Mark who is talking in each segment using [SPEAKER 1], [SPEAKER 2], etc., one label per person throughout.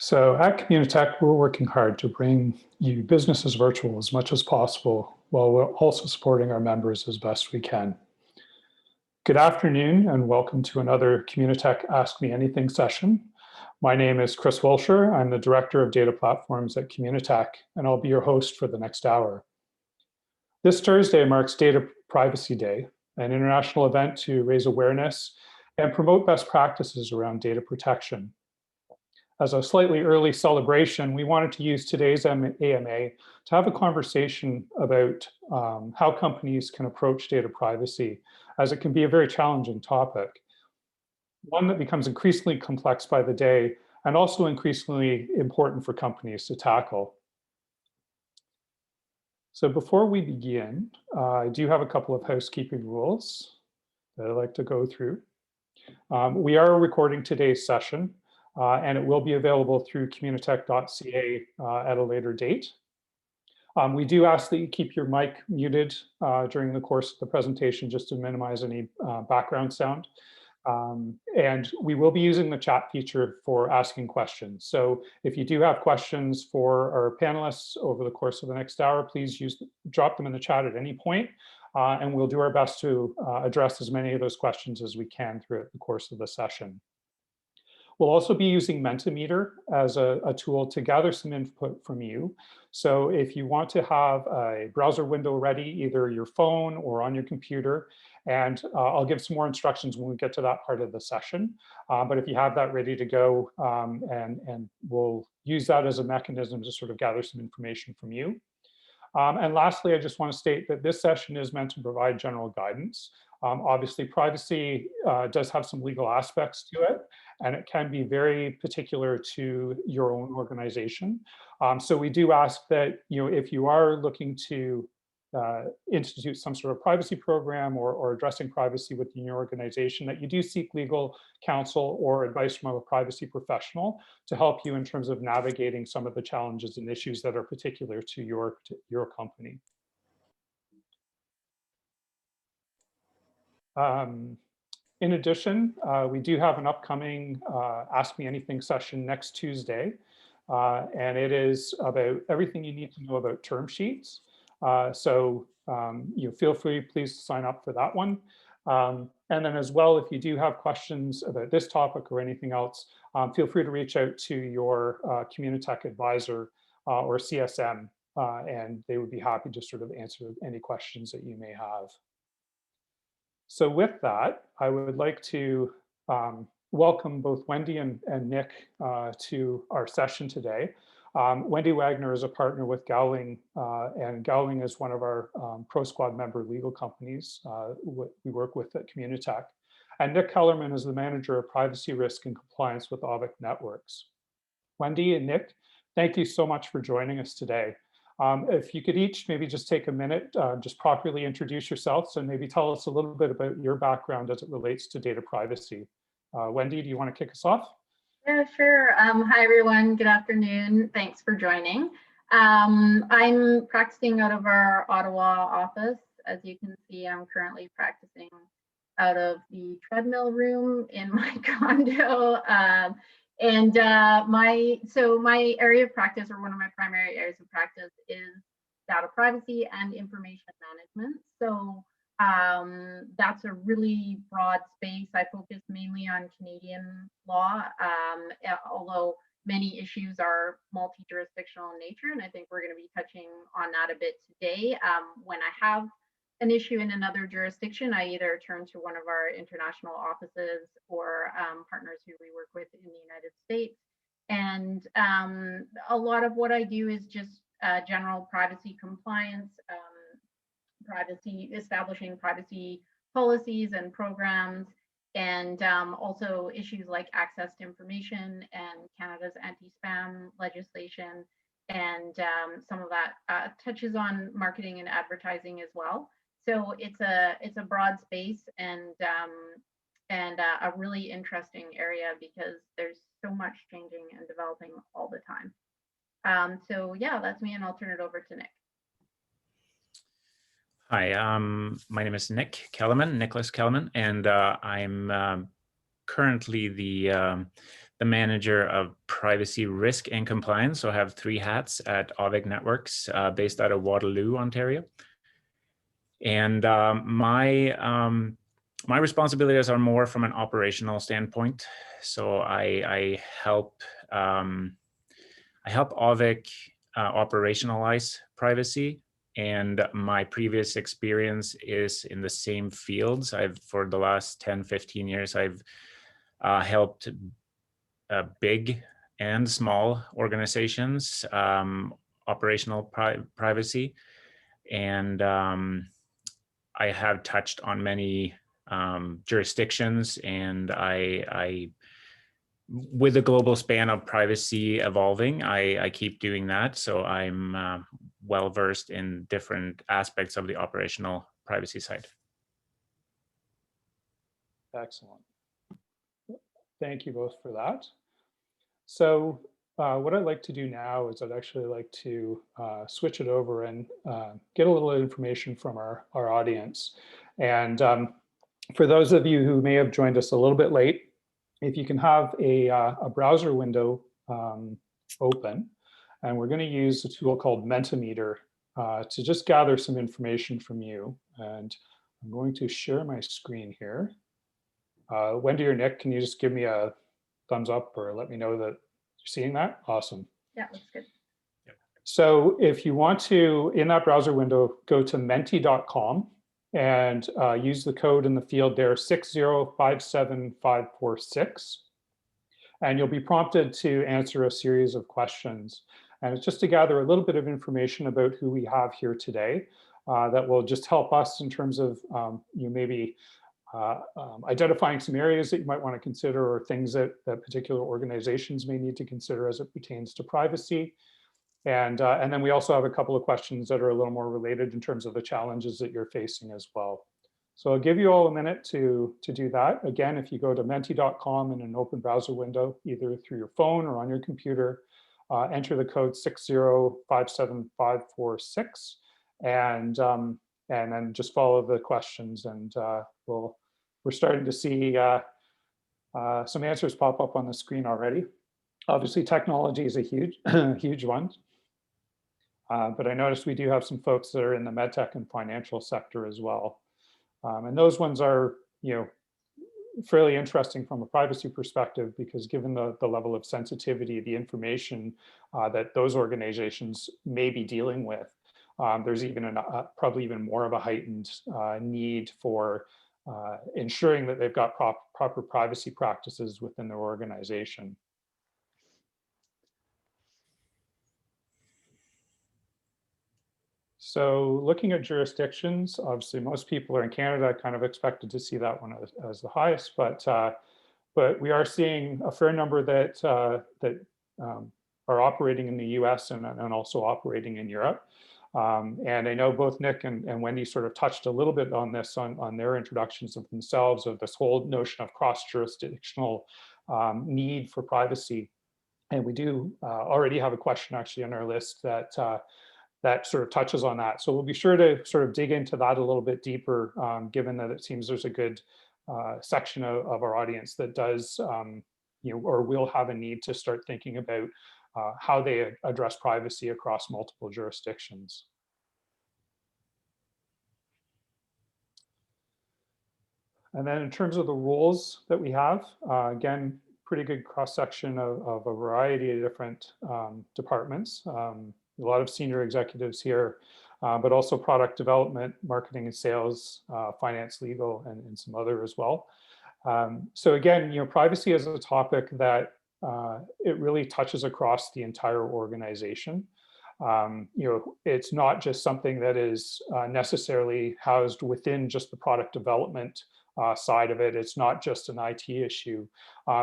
[SPEAKER 1] So at Communitech, we're working hard to bring you businesses virtual as much as possible, while we're also supporting our members as best we can. Good afternoon and welcome to another Communitech Ask Me Anything session. My name is Chris Wilshire. I'm the Director of Data Platforms at Communitech, and I'll be your host for the next hour. This Thursday marks Data Privacy Day, an international event to raise awareness and promote best practices around data protection. As a slightly early celebration, we wanted to use today's AMA to have a conversation about how companies can approach data privacy, as it can be a very challenging topic, one that becomes increasingly complex by the day and also increasingly important for companies to tackle. So before we begin, I do have a couple of housekeeping rules that I'd like to go through. We are recording today's session, and it will be available through communitech.ca at a later date. We do ask that you keep your mic muted during the course of the presentation just to minimize any background sound. And we will be using the chat feature for asking questions. So if you do have questions for our panelists over the course of the next hour, please drop them in the chat at any point, and we'll do our best to address as many of those questions as we can throughout the course of the session. We'll also be using Mentimeter as a tool to gather some input from you. So if you want to have a browser window ready, either your phone or on your computer, and I'll give some more instructions when we get to that part of the session. But if you have that ready to go, and we'll use that as a mechanism to sort of gather some information from you. And lastly, I just want to state that this session is meant to provide general guidance. Obviously, privacy does have some legal aspects to it, and it can be very particular to your own organization. So we do ask that, if you are looking to institute some sort of privacy program or addressing privacy within your organization, that you do seek legal counsel or advice from a privacy professional to help you in terms of navigating some of the challenges and issues that are particular to your company. In addition, we do have an upcoming Ask Me Anything session next Tuesday, and it is about everything you need to know about term sheets. So feel free, please sign up for that one. And then as well, if you do have questions about this topic or anything else, feel free to reach out to your Communitech advisor or CSM, and they would be happy to sort of answer any questions that you may have. So with that, I would like to welcome both Wendy and Nick to our session today. Wendy Wagner is a partner with Gowling, and Gowling is one of our Pro Squad member legal companies we work with at Communitech. And Nick Kellerman is the manager of privacy risk and compliance with Auvik Networks. Wendy and Nick, thank you so much for joining us today. If you could each maybe just take a minute, just properly introduce yourselves and maybe tell us a little bit about your background as it relates to data privacy. Wendy, do you want to kick us off?
[SPEAKER 2] Yeah, sure. Hi, everyone. Good afternoon. Thanks for joining. I'm practicing out of our Ottawa office. As you can see, I'm currently practicing out of the treadmill room in my condo. My area of practice, or one of my primary areas of practice, is data privacy and information management. So that's a really broad space. I focus mainly on Canadian law, although many issues are multi-jurisdictional in nature, and I think we're going to be touching on that a bit today. When I have an issue in another jurisdiction, I either turn to one of our international offices or partners who we work with in the United States. And a lot of what I do is just general privacy compliance, establishing privacy policies and programs, and also issues like access to information and Canada's anti-spam legislation. And some of that touches on marketing and advertising as well. So it's a broad space and a really interesting area because there's so much changing and developing all the time. So yeah, that's me, and I'll turn it over to Nick.
[SPEAKER 3] Hi, my name is Nick Kellerman, Nicholas Kellerman, and I'm currently the the manager of privacy risk and compliance. So I have 3 hats at Auvik Networks, based out of Waterloo, Ontario. And my responsibilities are more from an operational standpoint. So I help Auvik operationalize privacy. And my previous experience is in the same fields. For the last 10, 15 years, I've helped big and small organizations operational privacy. And I have touched on many jurisdictions, and I with the global span of privacy evolving, I keep doing that. So I'm well versed in different aspects of the operational privacy side.
[SPEAKER 1] Excellent. Thank you both for that. So what I'd like to do now is I'd actually like to switch it over and get a little information from our audience. And for those of you who may have joined us a little bit late, if you can have a browser window open, and we're going to use a tool called Mentimeter to just gather some information from you. And I'm going to share my screen here. Wendy or Nick, can you just give me a thumbs up or let me know that you're seeing that? Awesome.
[SPEAKER 2] Yeah, that's good.
[SPEAKER 1] So if you want to, in that browser window, go to menti.com and use the code in the field there, 6057546. And you'll be prompted to answer a series of questions. And it's just to gather a little bit of information about who we have here today that will just help us in terms of maybe identifying some areas that you might want to consider, or things that particular organizations may need to consider as it pertains to privacy. And then we also have a couple of questions that are a little more related in terms of the challenges that you're facing as well. So I'll give you all a minute to do that. Again, if you go to menti.com in an open browser window, either through your phone or on your computer, enter the code 6057546, and then just follow the questions, and we're starting to see some answers pop up on the screen already. Obviously, technology is a huge, huge one. But I noticed we do have some folks that are in the medtech and financial sector as well. And those ones are, fairly interesting from a privacy perspective, because given the level of sensitivity, the information that those organizations may be dealing with, there's even probably even more of a heightened need for ensuring that they've got proper privacy practices within their organization. So looking at jurisdictions, obviously most people are in Canada. I kind of expected to see that one as the highest, but we are seeing a fair number that are operating in the US and also operating in Europe. And I know both Nick and Wendy sort of touched a little bit on this on their introductions of themselves, of this whole notion of cross-jurisdictional need for privacy. And we do already have a question actually on our list that sort of touches on that. So we'll be sure to sort of dig into that a little bit deeper, given that it seems there's a good section of our audience that does, or will have a need to start thinking about how they address privacy across multiple jurisdictions. And then in terms of the roles that we have, again, pretty good cross-section of a variety of different departments. A lot of senior executives here, but also product development, marketing and sales, finance, legal, and some other as well. So again, privacy is a topic that it really touches across the entire organization. It's not just something that is necessarily housed within just the product development side of it. It's not just an IT issue.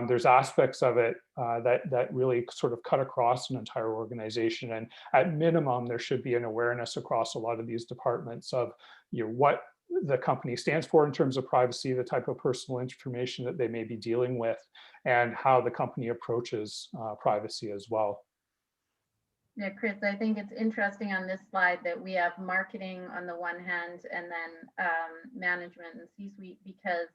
[SPEAKER 1] There's aspects of it that really sort of cut across an entire organization. And at minimum, there should be an awareness across a lot of these departments of what the company stands for in terms of privacy, the type of personal information that they may be dealing with, and how the company approaches privacy as well.
[SPEAKER 2] Yeah, Chris, I think it's interesting on this slide that we have marketing on the one hand and then management and C-suite, because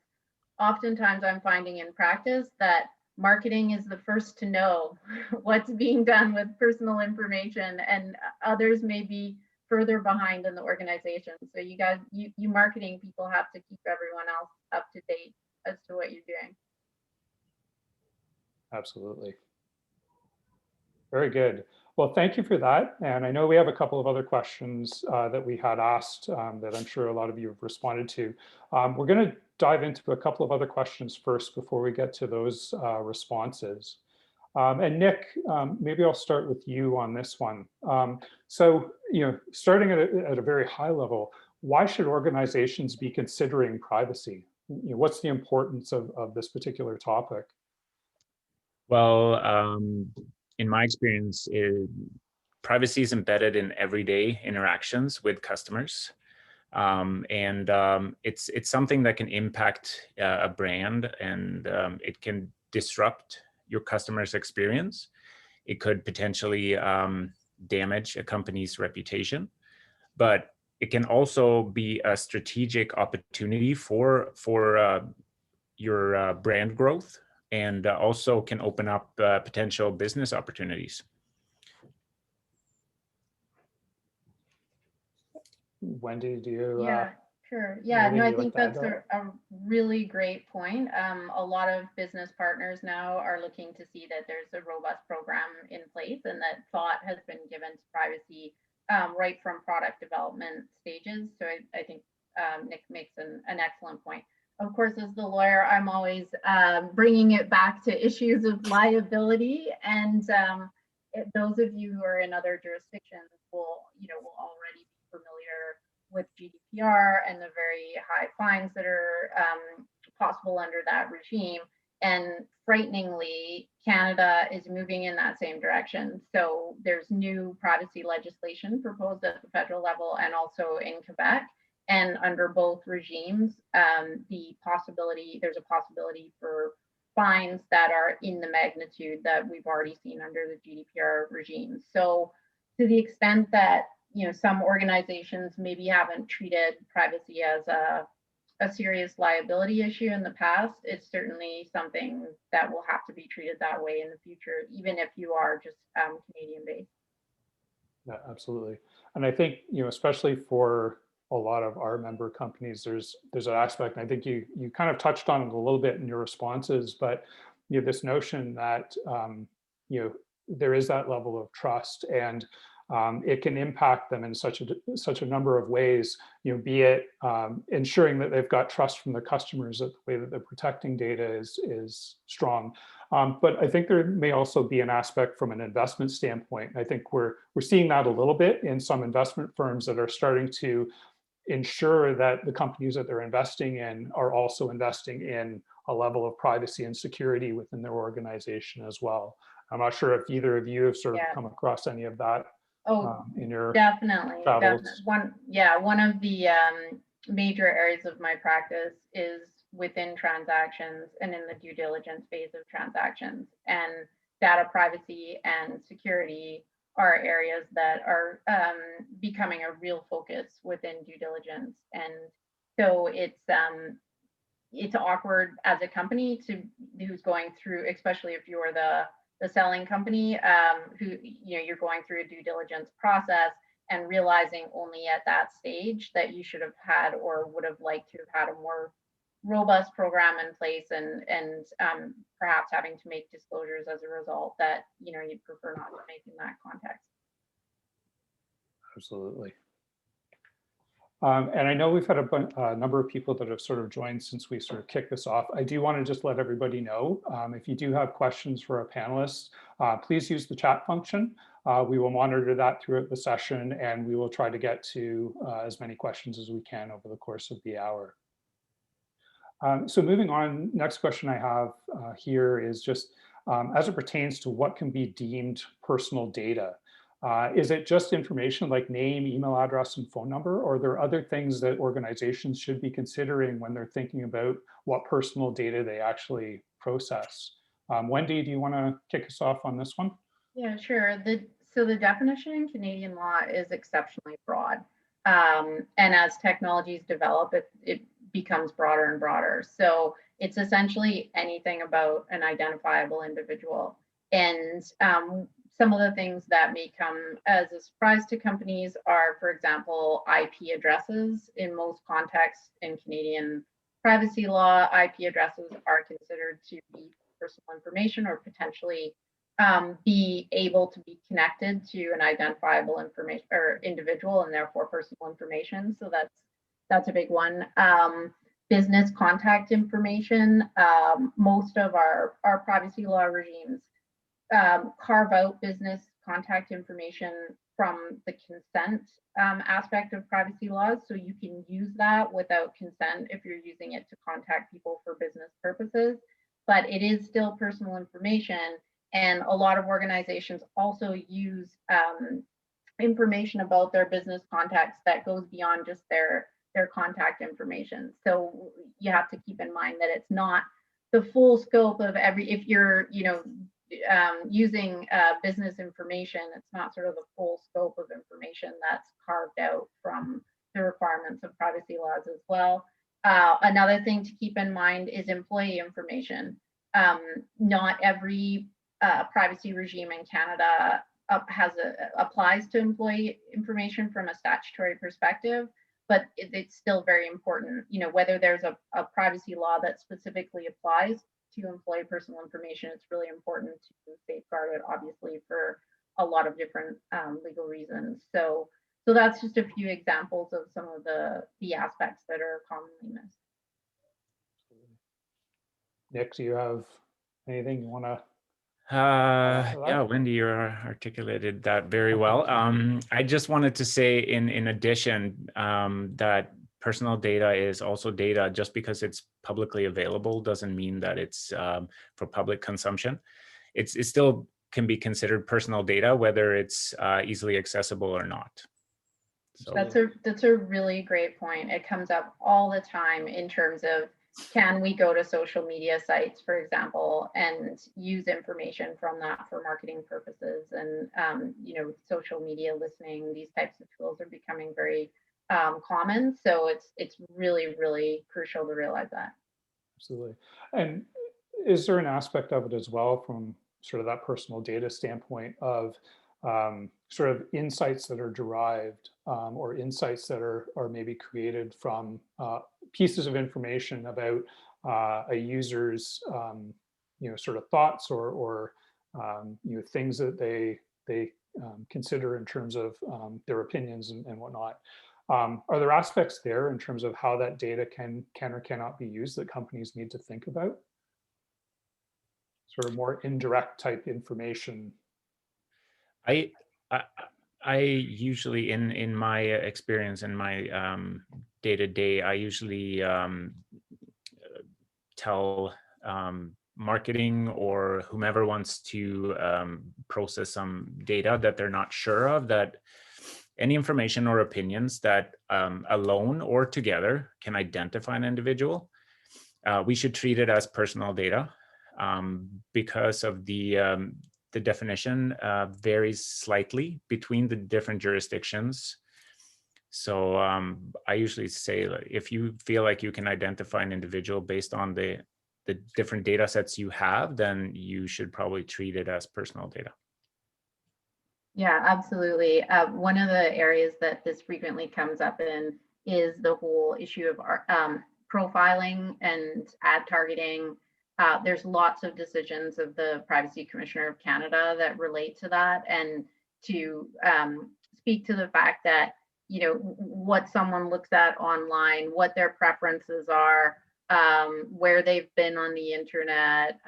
[SPEAKER 2] oftentimes I'm finding in practice that marketing is the first to know what's being done with personal information, and others may be further behind in the organization. So you guys, you marketing people have to keep everyone else up to date as to what you're doing.
[SPEAKER 1] Absolutely. Very good. Well, thank you for that. And I know we have a couple of other questions that we had asked that I'm sure a lot of you have responded to. We're going to dive into a couple of other questions first before we get to those responses. And Nick, maybe I'll start with you on this one. So, starting at a very high level, why should organizations be considering privacy? What's the importance of this particular topic?
[SPEAKER 3] Well, in my experience, privacy is embedded in everyday interactions with customers. It's something that can impact a brand, and it can disrupt your customer's experience. It could potentially damage a company's reputation, but it can also be a strategic opportunity for your brand growth, and also can open up potential business opportunities.
[SPEAKER 1] Wendy, do you?
[SPEAKER 2] Yeah, sure. Yeah, no, I think
[SPEAKER 1] like
[SPEAKER 2] that's a really great point. A lot of business partners now are looking to see that there's a robust program in place and that thought has been given to privacy right from product development stages. So I think Nick makes an excellent point. Of course, as the lawyer, I'm always bringing it back to issues of liability, and those of you who are in other jurisdictions will already be familiar with GDPR and the very high fines that are possible under that regime. And frighteningly, Canada is moving in that same direction. So there's new privacy legislation proposed at the federal level and also in Quebec. And under both regimes, there's a possibility for fines that are in the magnitude that we've already seen under the GDPR regime. So to the extent that some organizations maybe haven't treated privacy as a serious liability issue in the past, it's certainly something that will have to be treated that way in the future, even if you are just Canadian based.
[SPEAKER 1] Yeah, absolutely. And I think, especially for a lot of our member companies, there's an aspect, and I think you kind of touched on it a little bit in your responses, but this notion that there is that level of trust, and it can impact them in such a number of ways, be it ensuring that they've got trust from their customers, that the way that they're protecting data is strong. But I think there may also be an aspect from an investment standpoint. I think we're seeing that a little bit in some investment firms that are starting to ensure that the companies that they're investing in are also investing in a level of privacy and security within their organization as well. I'm not sure if either of you have sort of come across any of that in your
[SPEAKER 2] definitely
[SPEAKER 1] travels.
[SPEAKER 2] One of the major areas of my practice is within transactions and in the due diligence phase of transactions, and data privacy and security are areas that are becoming a real focus within due diligence. And so it's awkward as a company who's going through, especially if you're the selling company, who you're going through a due diligence process and realizing only at that stage that you should have had or would have liked to have had a more robust program in place, and perhaps having to make disclosures as a result that you'd prefer not to make in that context.
[SPEAKER 1] Absolutely. And I know we've had a number of people that have sort of joined since we sort of kicked this off. I do want to just let everybody know, if you do have questions for our panelists, please use the chat function. We will monitor that throughout the session, and we will try to get to as many questions as we can over the course of the hour. So moving on, next question I have here is just as it pertains to what can be deemed personal data. Is it just information like name, email address, and phone number, or are there other things that organizations should be considering when they're thinking about what personal data they actually process? Wendy, do you want to kick us off on this one?
[SPEAKER 2] Yeah, sure. So the definition in Canadian law is exceptionally broad. And as technologies develop, it becomes broader and broader. So it's essentially anything about an identifiable individual. And some of the things that may come as a surprise to companies are, for example, IP addresses. In most contexts in Canadian privacy law, IP addresses are considered to be personal information or potentially be able to be connected to an identifiable information or individual and therefore personal information. So that's a big one. Business contact information. Most of our privacy law regimes carve out business contact information from the consent aspect of privacy laws. So you can use that without consent if you're using it to contact people for business purposes, but it is still personal information. And a lot of organizations also use information about their business contacts that goes beyond just their contact information. So you have to keep in mind that it's not the full scope of if you're, using business information, it's not sort of the full scope of information that's carved out from the requirements of privacy laws as well. Another thing to keep in mind is employee information. Not every privacy regime in Canada applies to employee information from a statutory perspective, but it's still very important, whether there's a privacy law that specifically applies to employee personal information, it's really important to safeguard it, obviously, for a lot of different legal reasons. So that's just a few examples of some of the aspects that are commonly missed.
[SPEAKER 1] Nick, do you have anything you want to?
[SPEAKER 3] Yeah, Wendy, you articulated that very well. I just wanted to say in addition that personal data is also data. Just because it's publicly available doesn't mean that it's for public consumption. It still can be considered personal data, whether it's easily accessible or not. So
[SPEAKER 2] that's a really great point. It comes up all the time in terms of, can we go to social media sites, for example, and use information from that for marketing purposes? And social media listening, these types of tools are becoming very common. So it's really, really crucial to realize that.
[SPEAKER 1] Absolutely. And is there an aspect of it as well from sort of that personal data standpoint of sort of insights that are derived or insights that are maybe created from pieces of information about a user's sort of thoughts or things that they consider in terms of their opinions and whatnot. Are there aspects there in terms of how that data can or cannot be used that companies need to think about? Sort of more indirect type information.
[SPEAKER 3] I usually, in my experience in my day-to-day, I usually tell marketing or whomever wants to process some data that they're not sure of, that any information or opinions that alone or together can identify an individual, we should treat it as personal data because of the definition varies slightly between the different jurisdictions. So I usually say, if you feel like you can identify an individual based on the different data sets you have, then you should probably treat it as personal data.
[SPEAKER 2] Yeah, absolutely. One of the areas that this frequently comes up in is the whole issue of profiling and ad targeting. There's lots of decisions of the Privacy Commissioner of Canada that relate to that, and to speak to the fact that, what someone looks at online, what their preferences are, where they've been on the internet,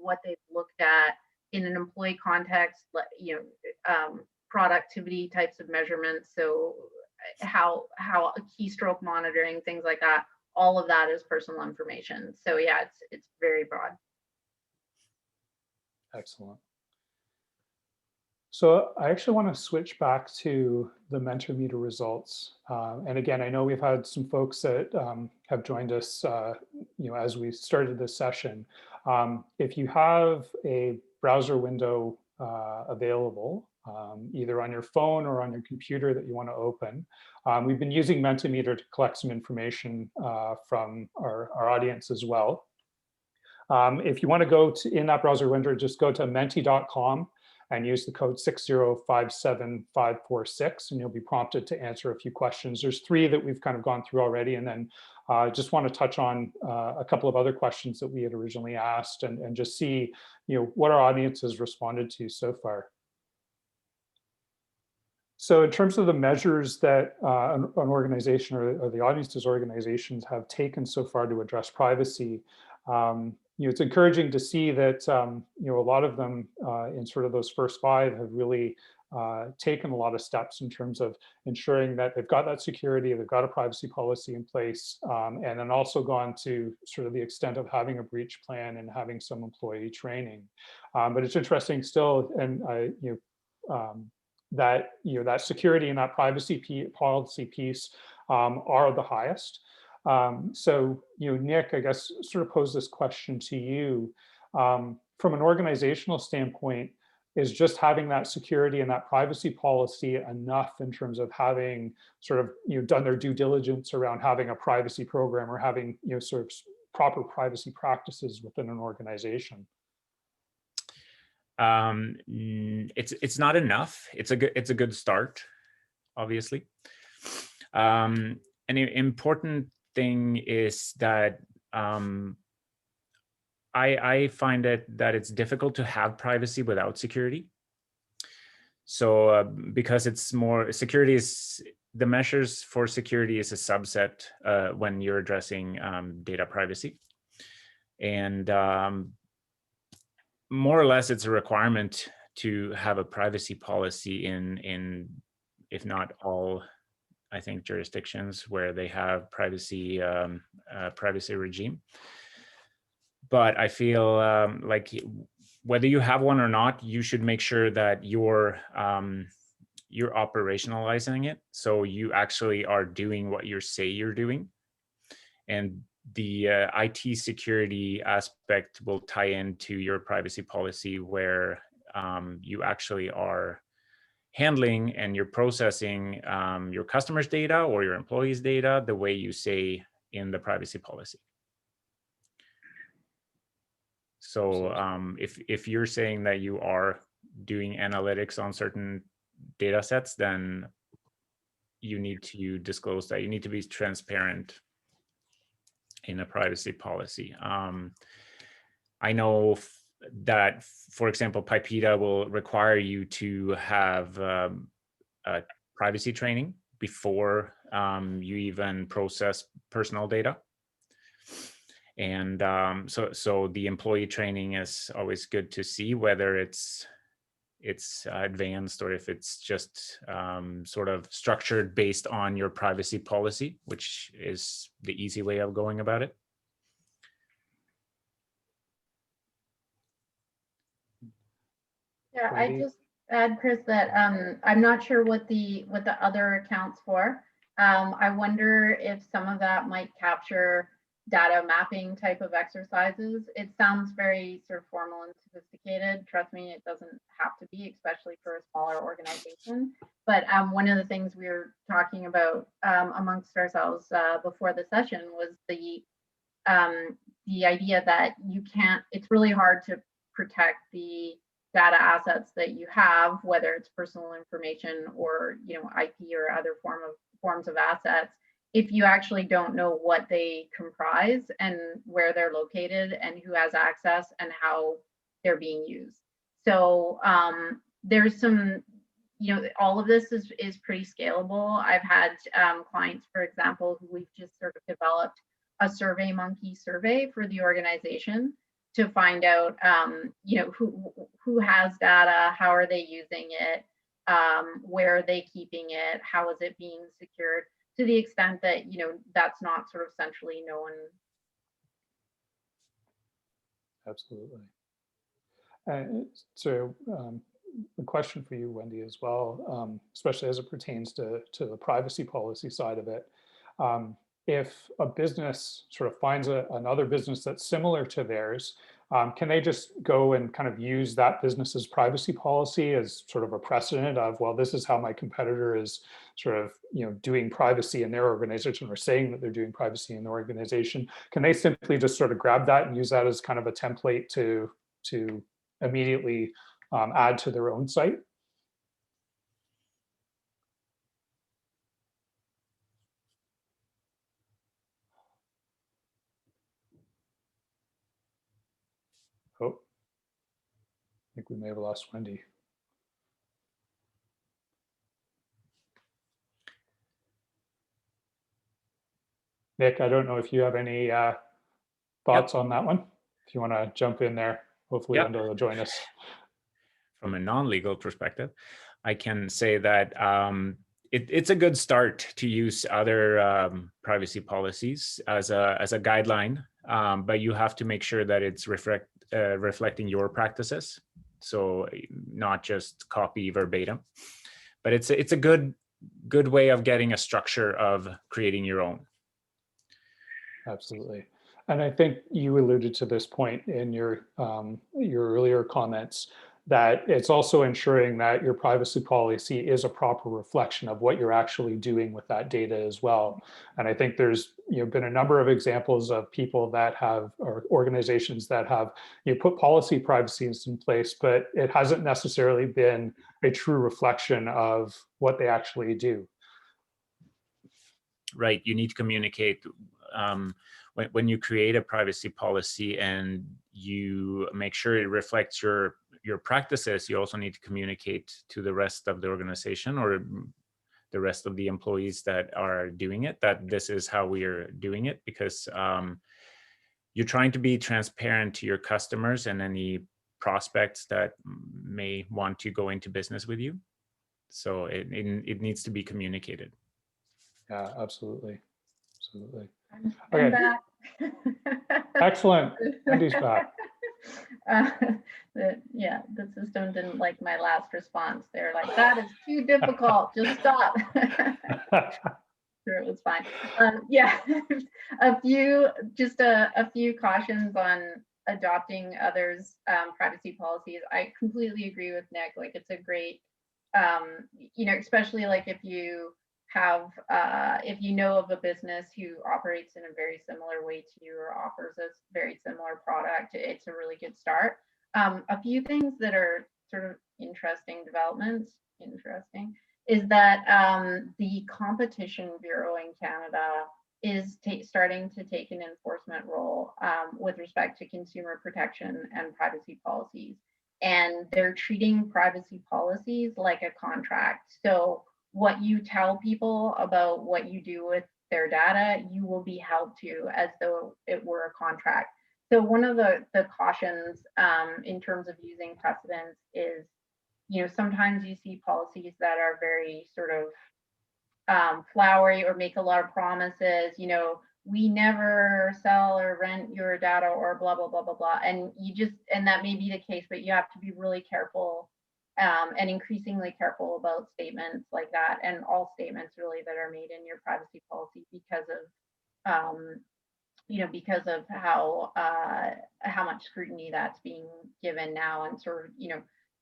[SPEAKER 2] what they've looked at in an employee context, productivity types of measurements. So how keystroke monitoring, things like that, all of that is personal information. So yeah, it's very broad.
[SPEAKER 1] Excellent. So I actually want to switch back to the Mentimeter results. And again, I know we've had some folks that have joined us, as we started this session. If you have a browser window available, either on your phone or on your computer that you want to open. We've been using Mentimeter to collect some information from our audience as well. If you want to go to in that browser window, just go to menti.com and use the code 6057546, and you'll be prompted to answer a few questions. There's 3 that we've kind of gone through already, and then just want to touch on a couple of other questions that we had originally asked, and just see, what our audience has responded to so far. So in terms of the measures that an organization or the audience's organizations have taken so far to address privacy, it's encouraging to see that a lot of them in sort of those first 5 have really taken a lot of steps in terms of ensuring that they've got that security, they've got a privacy policy in place, and then also gone to sort of the extent of having a breach plan and having some employee training. But it's interesting still, and that that security and that privacy policy piece are the highest. So, Nick, I guess sort of pose this question to you. From an organizational standpoint, is just having that security and that privacy policy enough in terms of having sort of done their due diligence around having a privacy program or having sort of proper privacy practices within an organization?
[SPEAKER 3] It's not enough. It's a good start, obviously. An important thing is that I find that it's difficult to have privacy without security. So because it's more security is the measures for security is a subset when you're addressing data privacy, and more or less it's a requirement to have a privacy policy in if not all, I think, jurisdictions where they have privacy regime. But I feel like whether you have one or not, you should make sure that you're operationalizing it, so you actually are doing what you say you're doing. And the IT security aspect will tie into your privacy policy, where you actually are handling and you're processing your customers' data or your employees' data the way you say in the privacy policy. So if you're saying that you are doing analytics on certain data sets, then you need to disclose that. You need to be transparent in a privacy policy. I know that, for example, Pipeda will require you to have a privacy training before you even process personal data. And so the employee training is always good to see, whether it's advanced or if it's just sort of structured based on your privacy policy, which is the easy way of going about it.
[SPEAKER 2] Yeah, I just add, Chris, that I'm not sure what the other accounts for. I wonder if some of that might capture data mapping type of exercises. It sounds very sort of formal and sophisticated. Trust me, it doesn't have to be, especially for a smaller organization. But one of the things we were talking about amongst ourselves before the session was the idea that it's really hard to protect the data assets that you have, whether it's personal information or IP or other forms of assets, if you actually don't know what they comprise and where they're located and who has access and how they're being used. So there's some, all of this is pretty scalable. I've had clients, for example, who we've just sort of developed a SurveyMonkey survey for the organization to find out, who has data, how are they using it, where are they keeping it, how is it being secured, to the extent that, that's not sort of centrally known.
[SPEAKER 1] Absolutely. So a question for you, Wendy, as well, especially as it pertains to the privacy policy side of it. If a business sort of finds another business that's similar to theirs, can they just go and kind of use that business's privacy policy as sort of a precedent of, well, this is how my competitor is sort of, doing privacy in their organization, or saying that they're doing privacy in their organization? Can they simply just sort of grab that and use that as kind of a template to immediately add to their own site? Oh, I think we may have lost Wendy. Nick, I don't know if you have any thoughts on that one. If you want to jump in there, hopefully Wendy will join us.
[SPEAKER 3] From a non-legal perspective, I can say that it's a good start to use other privacy policies as a guideline, but you have to make sure that it's reflecting your practices. So not just copy verbatim, but it's a good way of getting a structure of creating your own.
[SPEAKER 1] Absolutely. And I think you alluded to this point in your earlier comments, that it's also ensuring that your privacy policy is a proper reflection of what you're actually doing with that data as well. And I think there's been a number of examples of people that have, or organizations that have put policy privacies in place, but it hasn't necessarily been a true reflection of what they actually do.
[SPEAKER 3] Right. You need to communicate when you create a privacy policy, and you make sure it reflects your practices. You also need to communicate to the rest of the organization, or the rest of the employees that are doing it, that this is how we are doing it, because you're trying to be transparent to your customers and any prospects that may want to go into business with you. So it needs to be communicated.
[SPEAKER 1] Yeah, absolutely. Absolutely.
[SPEAKER 2] I'm
[SPEAKER 1] Okay.
[SPEAKER 2] back.
[SPEAKER 1] Excellent. Wendy's back.
[SPEAKER 2] Yeah, the system didn't like my last response. They're like, that is too difficult. Just stop. Sure, it was fine. Yeah, a few cautions on adopting others' privacy policies. I completely agree with Nick. Like, it's a great, especially like if you have, if you know of a business who operates in a very similar way to you, or offers a very similar product, it's a really good start. A few things that are sort of interesting developments, is that the Competition Bureau in Canada is starting to take an enforcement role with respect to consumer protection and privacy policies. And they're treating privacy policies like a contract. So what you tell people about what you do with their data, you will be held to as though it were a contract. So one of the cautions in terms of using precedents is, sometimes you see policies that are very sort of flowery, or make a lot of promises, we never sell or rent your data, or blah, blah, blah, blah, blah. And that may be the case, but you have to be really careful and increasingly careful about statements like that, and all statements really that are made in your privacy policy, because of how much scrutiny that's being given now, and sort of,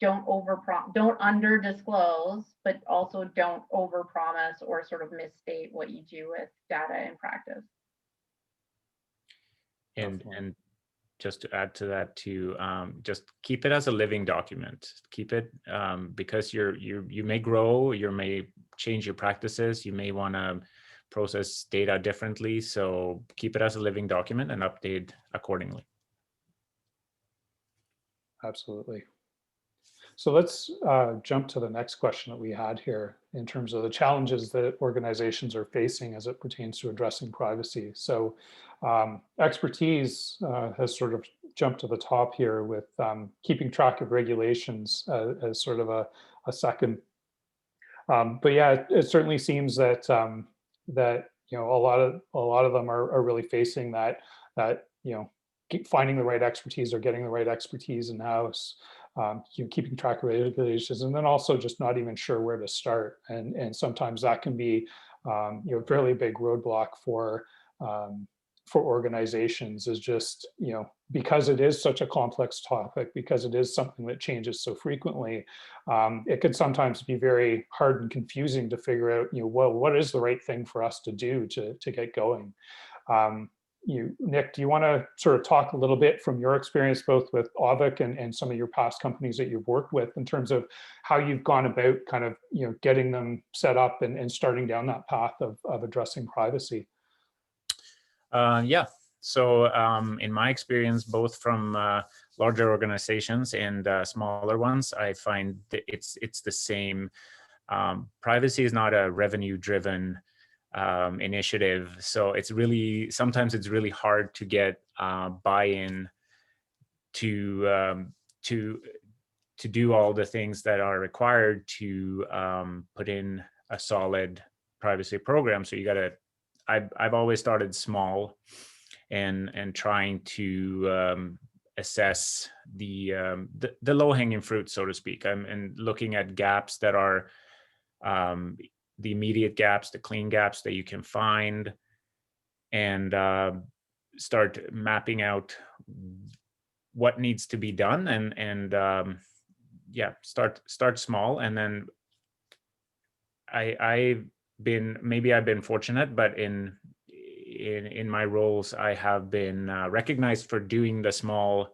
[SPEAKER 2] don't under disclose, but also don't over promise or sort of misstate what you do with data in practice.
[SPEAKER 3] And just to add to that too, just keep it as a living document. Keep it because you may grow, you may change your practices, you may want to process data differently. So keep it as a living document and update accordingly.
[SPEAKER 1] Absolutely. So let's jump to the next question that we had here in terms of the challenges that organizations are facing as it pertains to addressing privacy. So expertise has sort of jumped to the top here with keeping track of regulations as sort of a second. But yeah, it certainly seems that that a lot of them are really facing that finding the right expertise, or getting the right expertise in house. Keeping track of regulations, and then also just not even sure where to start. And sometimes that can be, a fairly big roadblock for for organizations is just, because it is such a complex topic, because it is something that changes so frequently, it could sometimes be very hard and confusing to figure out, well, what is the right thing for us to do to get going? Nick, do you want to sort of talk a little bit from your experience, both with Aavik and some of your past companies that you've worked with, in terms of how you've gone about kind of, getting them set up and starting down that path of addressing privacy?
[SPEAKER 3] Yeah. So in my experience, both from larger organizations and smaller ones, I find that it's the same. Privacy is not a revenue-driven initiative, so sometimes it's really hard to get buy-in to do all the things that are required to put in a solid privacy program. So I've always started small and trying to assess the low-hanging fruit, so to speak. And looking at gaps that are the immediate gaps, the clean gaps that you can find, and start mapping out what needs to be done, and start small. And then I've been fortunate, but in my roles, I have been recognized for doing the small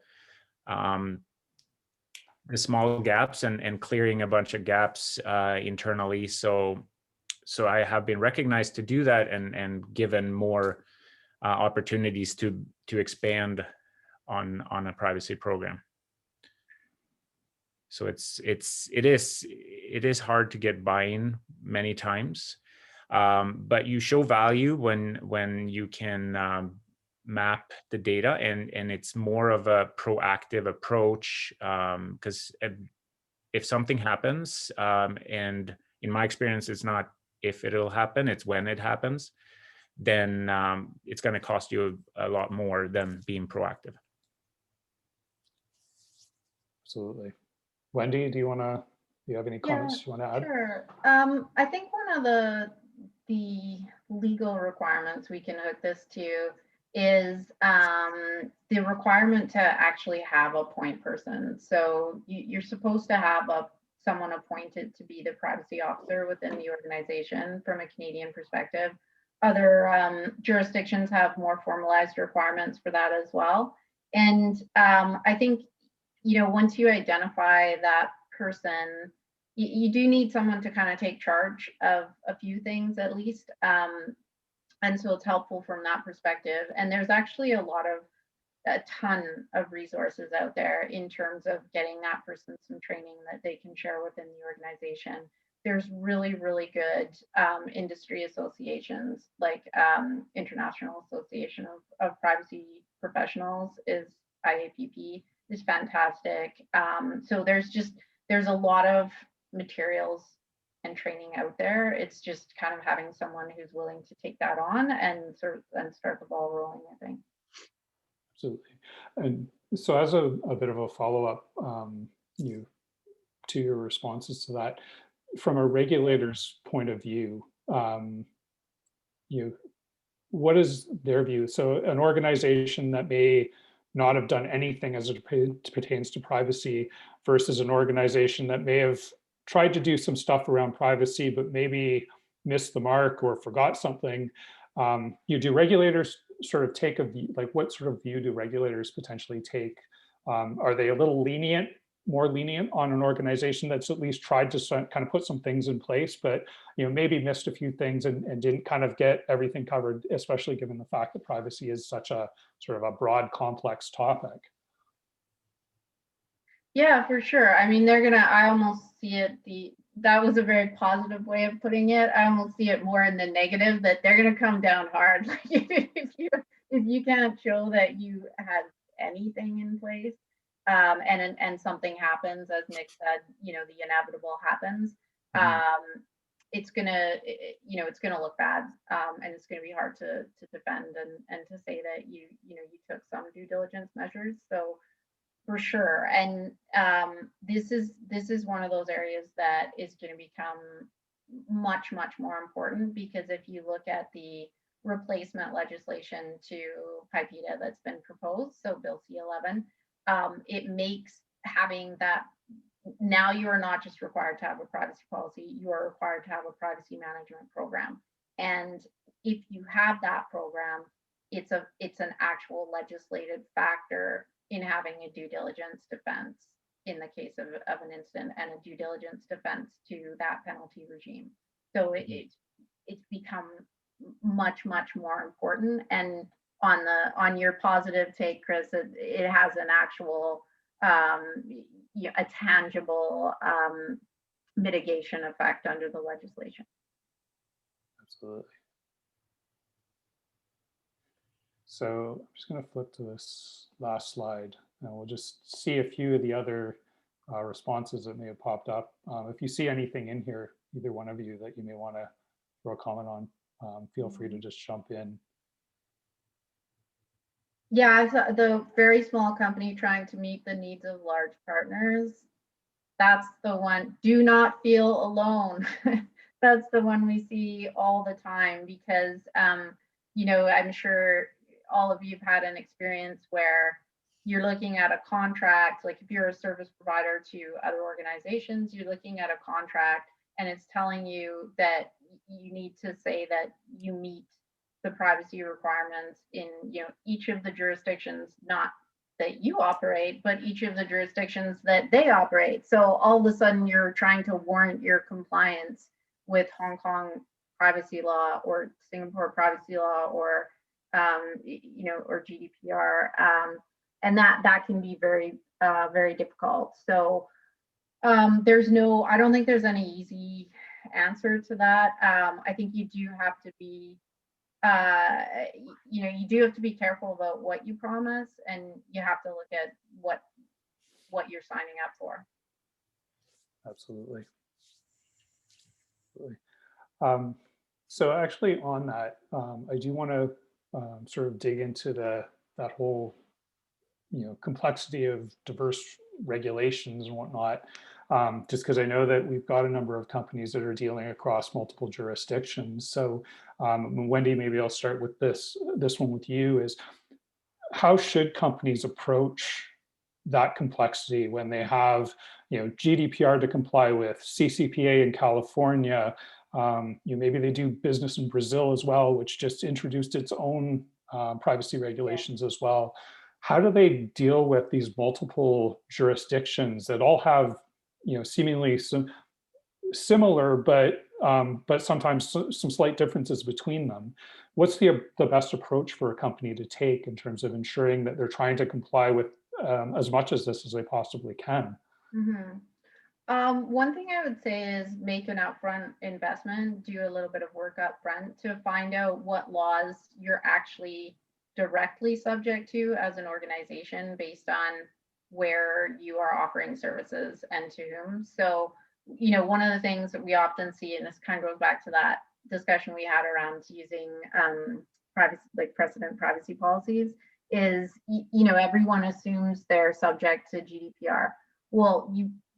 [SPEAKER 3] gaps and clearing a bunch of gaps internally. So I have been recognized to do that and given more opportunities to expand on a privacy program. So it is hard to get buy-in many times, but you show value when you can map the data, and it's more of a proactive approach, because if something happens, and in my experience, it's not if it'll happen, it's when it happens, then it's going to cost you a lot more than being proactive.
[SPEAKER 1] Absolutely. Wendy, do you have any comments you want to add?
[SPEAKER 2] Sure. I think one of the legal requirements we can hook this to is the requirement to actually have a point person. So you're supposed to have someone appointed to be the privacy officer within the organization from a Canadian perspective. Other jurisdictions have more formalized requirements for that as well. And I think, once you identify that person, you do need someone to kind of take charge of a few things at least. And so it's helpful from that perspective. And there's actually a ton of resources out there in terms of getting that person some training that they can share within the organization. There's really, really good industry associations, like International Association of Privacy Professionals is IAPP, is fantastic. So there's a lot of materials and training out there. It's just kind of having someone who's willing to take that on and start the ball rolling, I think.
[SPEAKER 1] Absolutely. And so as a bit of a follow-up to your responses to that, from a regulator's point of view, what is their view? So an organization that may not have done anything as it pertains to privacy versus an organization that may have tried to do some stuff around privacy, but maybe missed the mark or forgot something. Do regulators sort of take what sort of view do regulators potentially take? Are they a little more lenient on an organization that's at least tried to kind of put some things in place, but maybe missed a few things and didn't kind of get everything covered, especially given the fact that privacy is such a sort of a broad, complex topic?
[SPEAKER 2] Yeah, for sure. I mean, I almost see it, that was a very positive way of putting it. I almost see it more in the negative, that they're gonna come down hard. Like if you can't show that you had anything in place, and something happens, as Nick said, the inevitable happens, it's gonna look bad, and it's gonna be hard to defend and to say that you took some due diligence measures. So for sure. And this is one of those areas that is going to become much, much more important, because if you look at the replacement legislation to PIPEDA that's been proposed, so Bill C-11. It makes having that, now you are not just required to have a privacy policy, you are required to have a privacy management program. And if you have that program, it's an actual legislative factor in having a due diligence defense in the case of an incident, and a due diligence defense to that penalty regime. So it's become much more important. And on your positive take, Chris, it has an actual a tangible mitigation effect under the legislation.
[SPEAKER 1] Absolutely. So I'm just going to flip to this last slide, and we'll just see a few of the other responses that may have popped up. If you see anything in here, either one of you, that you may want to throw a comment on, feel free to just jump in.
[SPEAKER 2] Yeah, the very small company trying to meet the needs of large partners, that's the one. Do not feel alone. That's the one we see all the time, because you know, I'm sure all of you've had an experience where you're looking at a contract, like if you're a service provider to other organizations, you're looking at a contract and it's telling you that you need to say that you meet the privacy requirements in, you know, each of the jurisdictions, not that you operate, but each of the jurisdictions that they operate. So all of a sudden you're trying to warrant your compliance with Hong Kong privacy law or Singapore privacy law, or you know, or GDPR, and that can be very very difficult. So there's no, I don't think there's any easy answer to that. I think you do have to be you know, you do have to be careful about what you promise, and you have to look at what you're signing up for.
[SPEAKER 1] Absolutely. So actually on that, I do want to sort of dig into that whole, you know, complexity of diverse regulations and whatnot, just because I know that we've got a number of companies that are dealing across multiple jurisdictions. So Wendy, maybe I'll start with this one with you, is how should companies approach that complexity when they have, you know, GDPR to comply with, CCPA in California, you know, maybe they do business in Brazil as well, which just introduced its own privacy regulations as well. How do they deal with these multiple jurisdictions that all have, you know, seemingly some similar, but sometimes some slight differences between them? What's the best approach for a company to take in terms of ensuring that they're trying to comply with as much as this as they possibly can?
[SPEAKER 2] Mm-hmm. One thing I would say is make an upfront investment, do a little bit of work up front to find out what laws you're actually directly subject to as an organization based on where you are offering services and to whom. So, you know, one of the things that we often see, and this kind of goes back to that discussion we had around using privacy, like precedent privacy policies, is, you know, everyone assumes they're subject to GDPR. Well,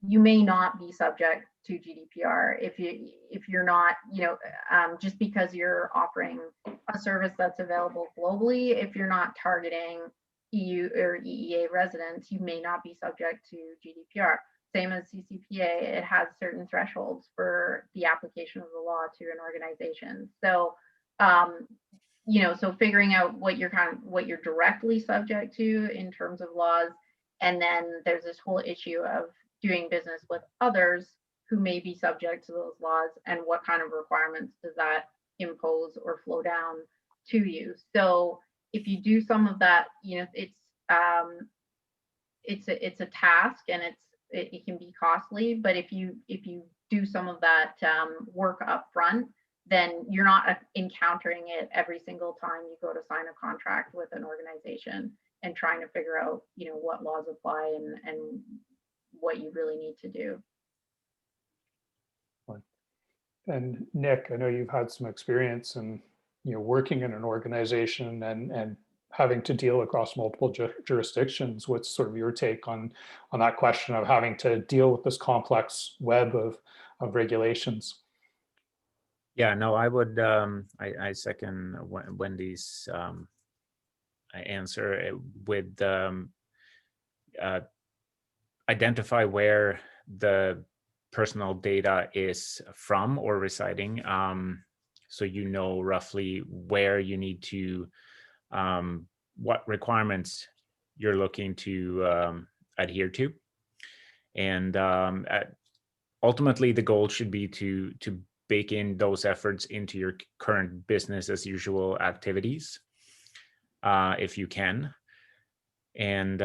[SPEAKER 2] you may not be subject to GDPR if you're not, you know, just because you're offering a service that's available globally. If you're not targeting EU or EEA residents, you may not be subject to GDPR. Same as CCPA, it has certain thresholds for the application of the law to an organization. So, you know, so figuring out what you're directly subject to in terms of laws, and then there's this whole issue of doing business with others who may be subject to those laws, and what kind of requirements does that impose or flow down to you. So if you do some of that, you know, it's a task, and it can be costly, but if you do some of that work up front, then you're not encountering it every single time you go to sign a contract with an organization and trying to figure out, you know, what laws apply and what you really need to do.
[SPEAKER 1] And Nick, I know you've had some experience in, you know, working in an organization and having to deal across multiple jurisdictions. What's sort of your take on that question of having to deal with this complex web of regulations?
[SPEAKER 3] Yeah, no, I would, I second Wendy's answer with uh, identify where the personal data is from or residing. So you know roughly where you need to, what requirements you're looking to adhere to. And ultimately, the goal should be to bake in those efforts into your current business as usual activities, if you can. And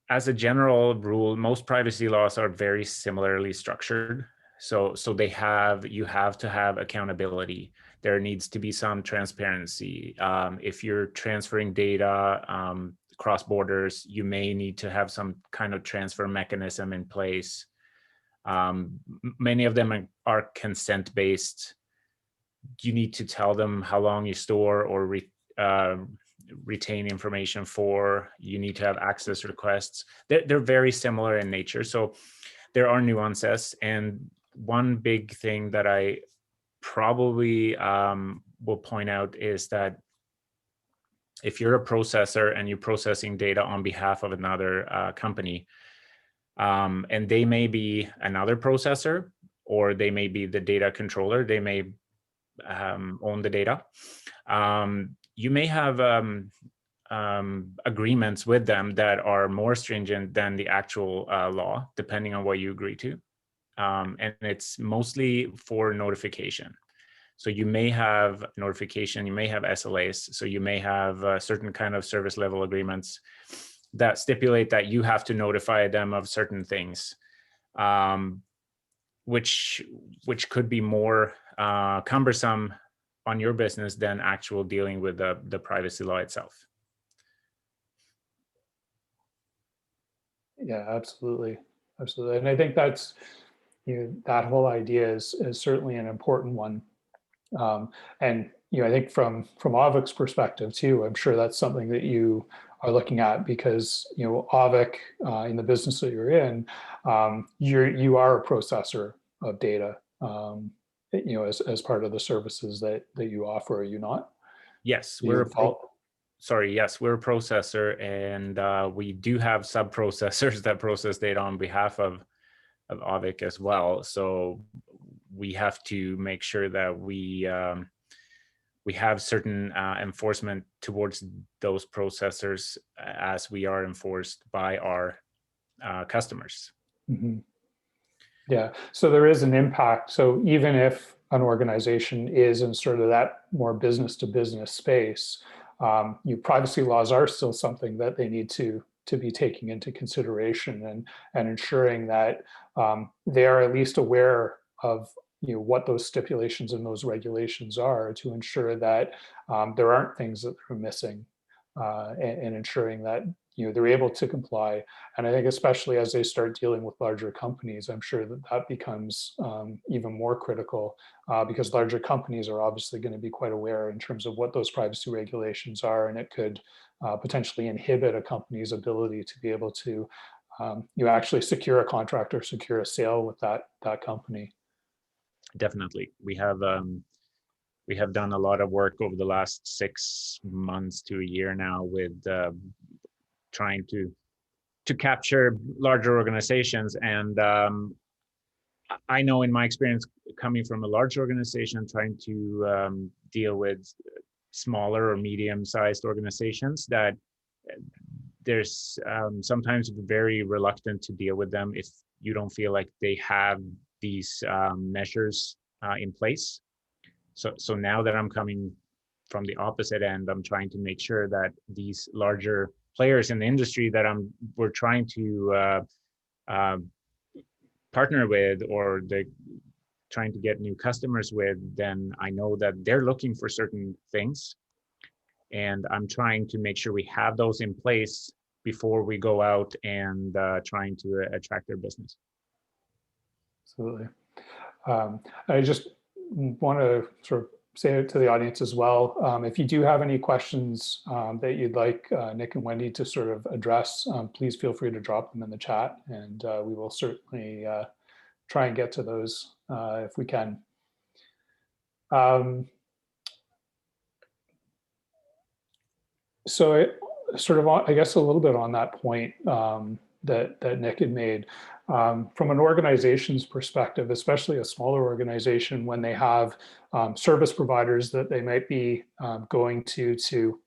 [SPEAKER 3] as a general rule, most privacy laws are very similarly structured. So you have to have accountability. There needs to be some transparency. If you're transferring data across borders, you may need to have some kind of transfer mechanism in place. Many of them are consent based. You need to tell them how long you store or retain information for. You need to have access requests. They're very similar in nature. So there are nuances. And one big thing that I probably will point out is that if you're a processor and you're processing data on behalf of another company, and they may be another processor, or they may be the data controller, they may own the data. You may have agreements with them that are more stringent than the actual law, depending on what you agree to. And it's mostly for notification. So you may have notification, you may have SLAs, so you may have certain kind of service level agreements that stipulate that you have to notify them of certain things, which could be more cumbersome on your business than actual dealing with the privacy law itself.
[SPEAKER 1] Yeah, absolutely. Absolutely. And I think that's, that whole idea is certainly an important one. And, I think from Avic's perspective too, I'm sure that's something that you are looking at because, Avic, in the business that you're in, you are a processor of data, as part of the services that you offer, are you not?
[SPEAKER 3] Yes,
[SPEAKER 1] Do you
[SPEAKER 3] yes, we're a processor, and we do have sub-processors that process data on behalf of Avic as well. So we have to make sure that we have certain enforcement towards those processors as we are enforced by our customers.
[SPEAKER 1] Mhm. Yeah, so there is an impact. So even if an organization is in sort of that more business to business space, privacy laws are still something that they need to be taking into consideration and ensuring that they are at least aware of what those stipulations and those regulations are to ensure that there aren't things that are missing, and ensuring that they're able to comply. And I think especially as they start dealing with larger companies, I'm sure that becomes even more critical, because larger companies are obviously going to be quite aware in terms of what those privacy regulations are, and it could potentially inhibit a company's ability to be able to actually secure a contract or secure a sale with that company.
[SPEAKER 3] Definitely, we have done a lot of work over the last 6 months to a year now with trying to capture larger organizations. And I know in my experience coming from a large organization, trying to deal with smaller or medium-sized organizations, that there's sometimes very reluctant to deal with them if you don't feel like they have these measures in place. So now that I'm coming from the opposite end, I'm trying to make sure that these larger players in the industry that we're trying to partner with, or trying to get new customers with, then I know that they're looking for certain things, and I'm trying to make sure we have those in place before we go out and trying to attract their business.
[SPEAKER 1] Absolutely. I just want to sort of say it to the audience as well. If you do have any questions that you'd like Nick and Wendy to sort of address, please feel free to drop them in the chat, and we will certainly try and get to those if we can. So I guess a little bit on that point that Nick had made, from an organization's perspective, especially a smaller organization, when they have service providers that they might be going to sort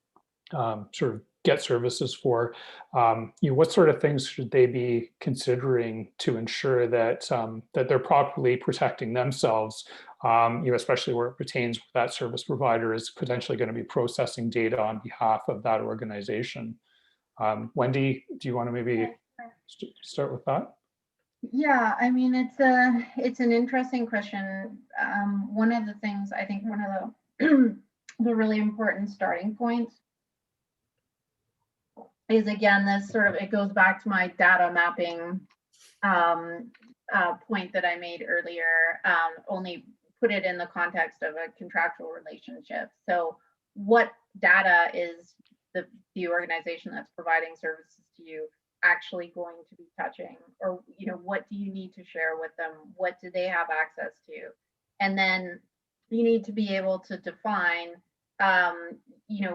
[SPEAKER 1] of get services for, what sort of things should they be considering to ensure that that they're properly protecting themselves, especially where it pertains that service provider is potentially going to be processing data on behalf of that organization. Wendy, do you want to maybe start with that?
[SPEAKER 2] Yeah, I mean, it's an interesting question. One of the things, I think one of the the really important starting points is, again, this sort of, it goes back to my data mapping point that I made earlier, only put it in the context of a contractual relationship. So what data is the organization that's providing services to you actually going to be touching? Or, what do you need to share with them? What do they have access to? And then you need to be able to define,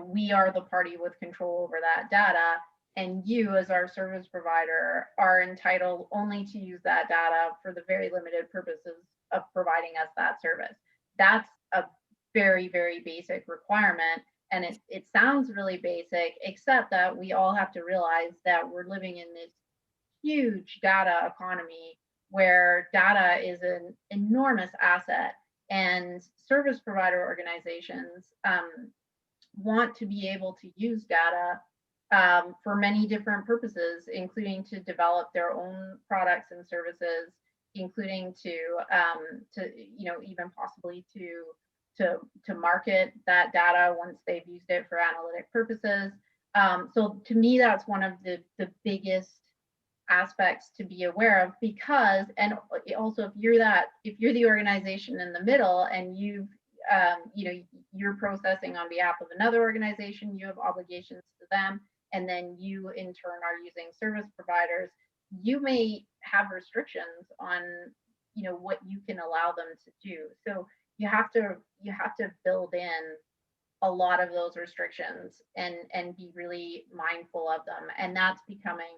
[SPEAKER 2] we are the party with control over that data, and you as our service provider are entitled only to use that data for the very limited purposes of providing us that service. That's a very, very basic requirement. And it sounds really basic, except that we all have to realize that we're living in this huge data economy where data is an enormous asset, and service provider organizations want to be able to use data for many different purposes, including to develop their own products and services, including to even possibly to market that data once they've used it for analytic purposes. So to me, that's one of the biggest aspects to be aware of, because, and also if you're the organization in the middle and you're processing on behalf of another organization, you have obligations to them, and then you in turn are using service providers, you may have restrictions on what you can allow them to do. So you have to build in a lot of those restrictions and be really mindful of them. And that's becoming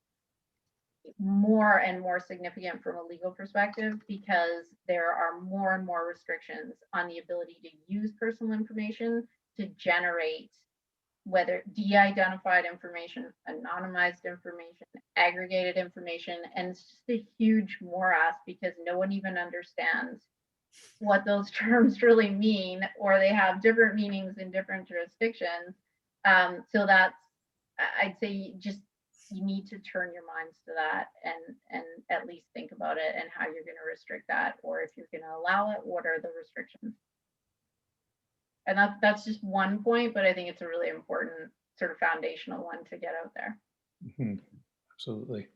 [SPEAKER 2] more and more significant from a legal perspective, because there are more and more restrictions on the ability to use personal information to generate, whether de-identified information, anonymized information, aggregated information. And it's just a huge morass, because no one even understands what those terms really mean, or they have different meanings in different jurisdictions. So that's, I'd say, just you need to turn your minds to that and at least think about it and how you're going to restrict that, or if you're going to allow it, what are the restrictions? And that's just one point, but I think it's a really important sort of foundational one to get out there.
[SPEAKER 1] Mm-hmm. Absolutely.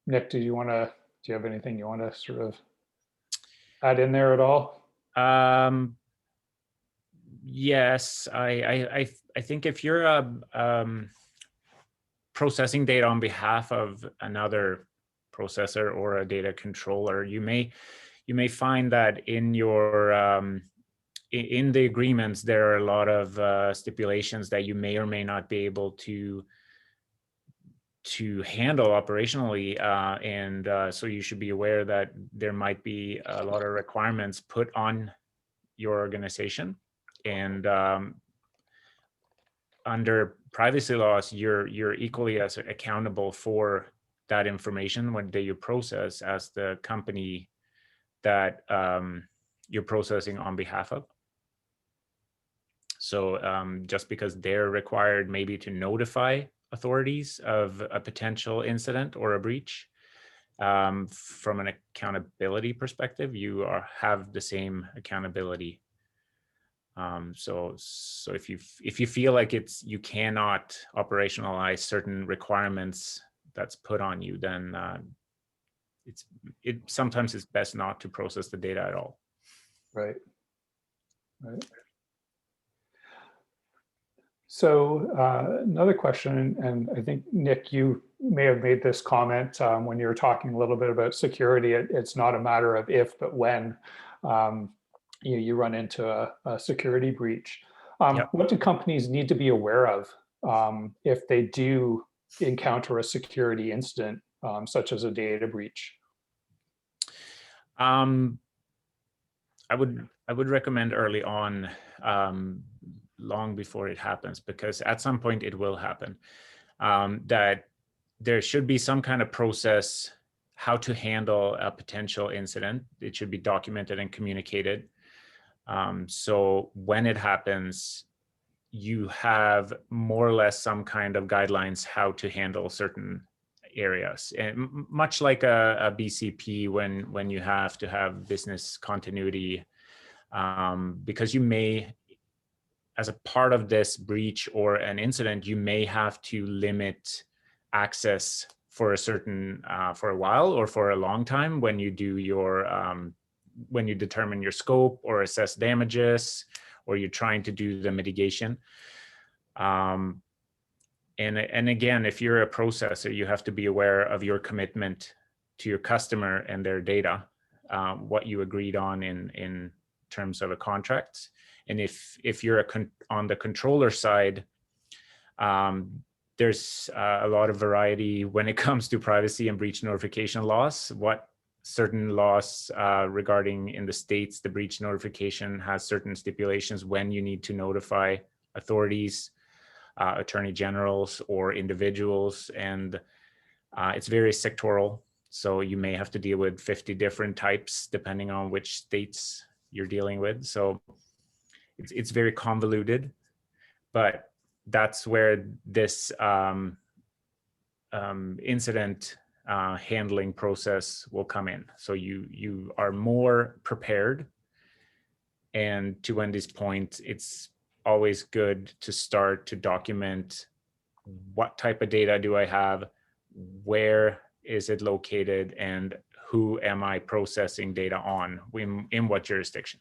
[SPEAKER 1] Nick, do you have anything you want to sort of add in there at all?
[SPEAKER 3] Yes, I think if you're processing data on behalf of another processor or a data controller, you may find that in your in the agreements there are a lot of stipulations that you may or may not be able to handle operationally, and so you should be aware that there might be a lot of requirements put on your organization. And under privacy laws, you're equally as accountable for that information when you process as the company that you're processing on behalf of. So just because they're required maybe to notify authorities of a potential incident or a breach, from an accountability perspective, you have the same accountability. So if you feel like you cannot operationalize certain requirements that's put on you, then sometimes it's best not to process the data at all.
[SPEAKER 1] Right. So another question, and I think, Nick, you may have made this comment when you were talking a little bit about security. It's not a matter of if, but when you run into a security breach.
[SPEAKER 3] Yep.
[SPEAKER 1] What do companies need to be aware of if they do encounter a security incident, such as a data breach?
[SPEAKER 3] I would recommend early on, long before it happens, because at some point it will happen, that there should be some kind of process how to handle a potential incident. It should be documented and communicated. So when it happens, you have more or less some kind of guidelines how to handle certain areas, and much like a BCP when you have to have business continuity, because you may, as a part of this breach or an incident, you may have to limit access for a certain for a while or for a long time when you do your when you determine your scope or assess damages, or you're trying to do the mitigation. And again, if you're a processor, you have to be aware of your commitment to your customer and their data, what you agreed on in terms of a contract. And if you're on the controller side, there's a lot of variety when it comes to privacy and breach notification laws. What certain laws regarding in the States, the breach notification has certain stipulations when you need to notify authorities, attorney generals, or individuals, and it's very sectoral. So you may have to deal with 50 different types depending on which states you're dealing with. So it's very convoluted, but that's where this incident handling process will come in. So you are more prepared, and to Wendy's point, it's always good to start to document what type of data do I have, where is it located, and who am I processing data on, in what jurisdiction.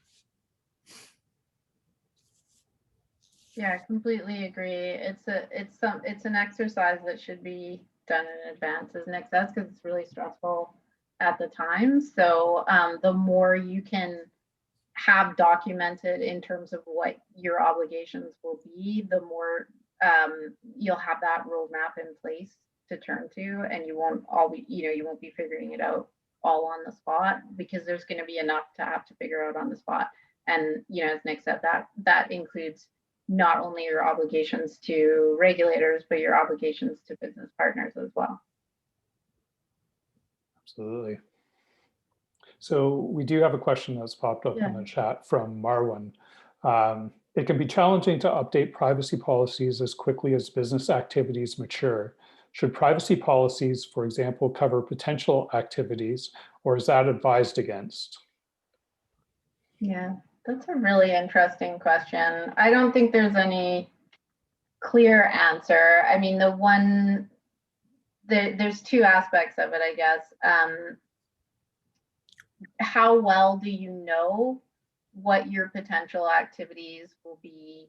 [SPEAKER 2] Yeah, I completely agree. It's an exercise that should be done in advance, as Nick says, because it's really stressful at the time. So the more you can have documented in terms of what your obligations will be, the more you'll have that roadmap in place to turn to, and you won't you won't be figuring it out all on the spot, because there's going to be enough to have to figure out on the spot. And as Nick said, that includes not only your obligations to regulators, but your obligations to business partners as well.
[SPEAKER 1] Absolutely. So we do have a question that's popped up in the chat from Marwan. It can be challenging to update privacy policies as quickly as business activities mature. Should privacy policies, for example, cover potential activities, or is that advised against?
[SPEAKER 2] Yeah, that's a really interesting question. I don't think there's any clear answer. I mean, there's two aspects of it, I guess. How well do you know what your potential activities will be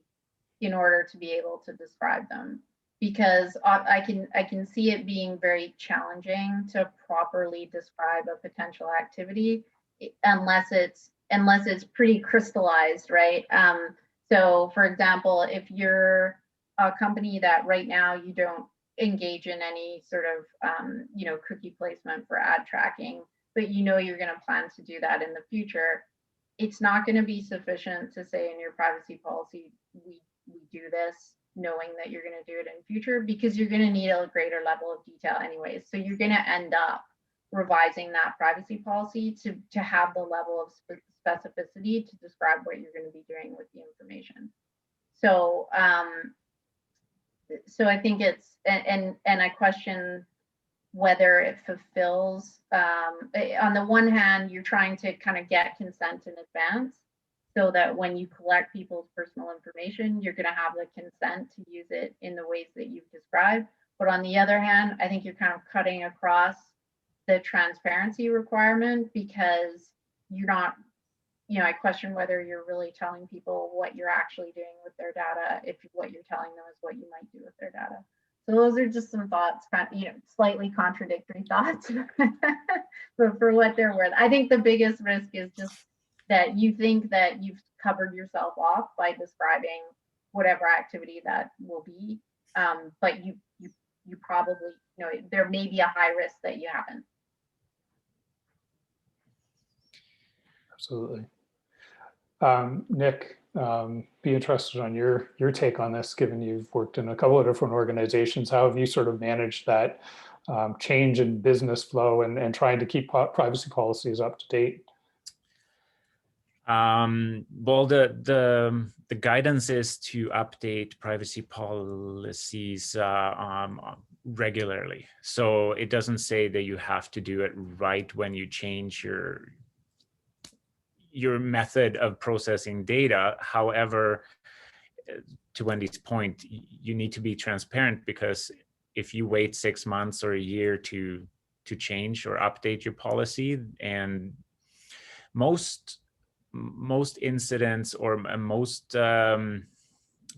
[SPEAKER 2] in order to be able to describe them? Because I can see it being very challenging to properly describe a potential activity unless it's pretty crystallized, right? So for example, if you're a company that right now you don't engage in any sort of cookie placement for ad tracking, but you're going to plan to do that in the future, it's not going to be sufficient to say in your privacy policy, we do this knowing that you're going to do it in future, because you're going to need a greater level of detail anyways. So you're going to end up revising that privacy policy to have the level of specificity to describe what you're going to be doing with the information. So so I think it's, and I question whether it fulfills, on the one hand, you're trying to kind of get consent in advance so that when you collect people's personal information, you're going to have the consent to use it in the ways that you've described. But on the other hand, I think you're kind of cutting across the transparency requirement, because you're not I question whether you're really telling people what you're actually doing with their data if what you're telling them is what you might do with their data. So those are just some thoughts, slightly contradictory thoughts, but for what they're worth. I think the biggest risk is just that you think that you've covered yourself off by describing whatever activity that will be, but you probably, there may be a high risk that you haven't.
[SPEAKER 1] Absolutely. Nick, be interested on your take on this, given you've worked in a couple of different organizations. How have you sort of managed that change in business flow and trying to keep privacy policies up to date?
[SPEAKER 3] Well, the guidance is to update privacy policies regularly. So it doesn't say that you have to do it right when you change your method of processing data. However, to Wendy's point, you need to be transparent, because if you wait 6 months or a year to change or update your policy, and most incidents or most